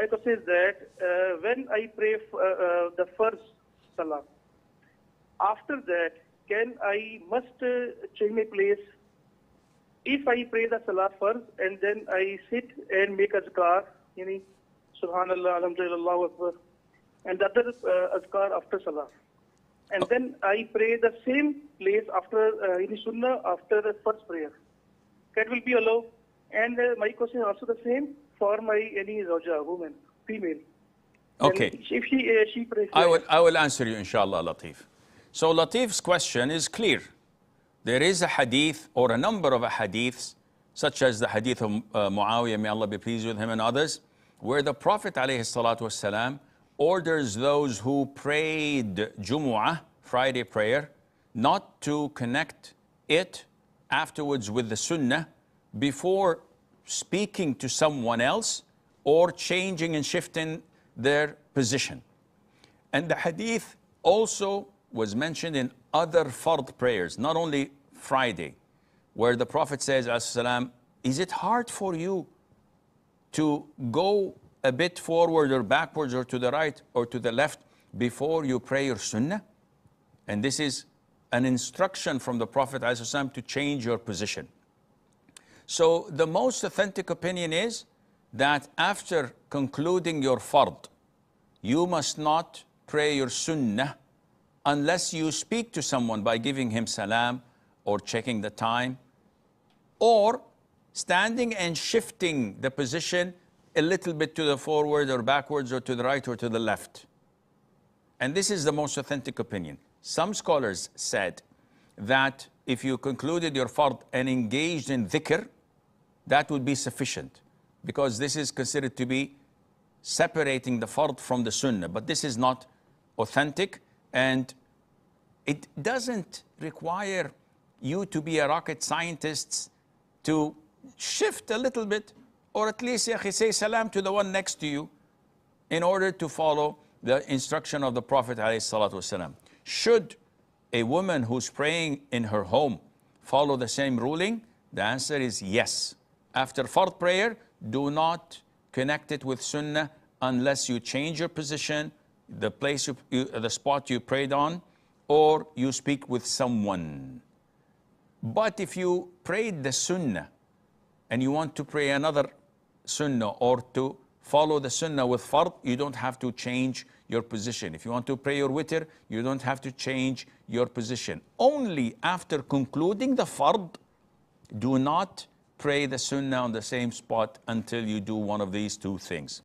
my question is that when I pray the first salah, after that, can I must change my place? If I pray the salah first and then I sit and make adhkār, Subhanallah, Alhamdulillah, Allahu Akbar, and the other adhkār after salah. And then I pray the same place after Sunnah after the first prayer. That will be allowed. And my question is also the same for my any Zawja, woman, female. Okay. And if she prays. I will answer you, inshallah, Latif. So Latif's question is clear. There is a hadith or a number of hadiths, such as the hadith of Muawiyah, may Allah be pleased with him, and others, where the Prophet ﷺ orders those who prayed Jumu'ah, Friday prayer, not to connect it afterwards with the Sunnah before speaking to someone else or changing and shifting their position. And the hadith also was mentioned in other fard prayers, not only Friday, where the Prophet says, as-salam, is it hard for you to go a bit forward or backwards or to the right or to the left before you pray your Sunnah? And this is an instruction from the Prophet ﷺ to change your position. So the most authentic opinion is that after concluding your fard, you must not pray your Sunnah unless you speak to someone by giving him salam or checking the time, or standing and shifting the position a little bit to the forward or backwards or to the right or to the left. And this is the most authentic opinion. Some scholars said that if you concluded your fard and engaged in dhikr, that would be sufficient, because this is considered to be separating the fard from the sunnah. But this is not authentic, and it doesn't require you to be a rocket scientist to shift a little bit, or at least say salam to the one next to you in order to follow the instruction of the Prophet ﷺ. Should a woman who's praying in her home follow the same ruling? The answer is yes. After fard prayer, do not connect it with sunnah unless you change your position, the place, the spot you prayed on, or you speak with someone. But if you prayed the sunnah and you want to pray another sunnah or to follow the sunnah with fard, you don't have to change your position. If you want to pray your witr, you don't have to change your position. Only after concluding the fard, do not pray the sunnah on the same spot until you do one of these two things.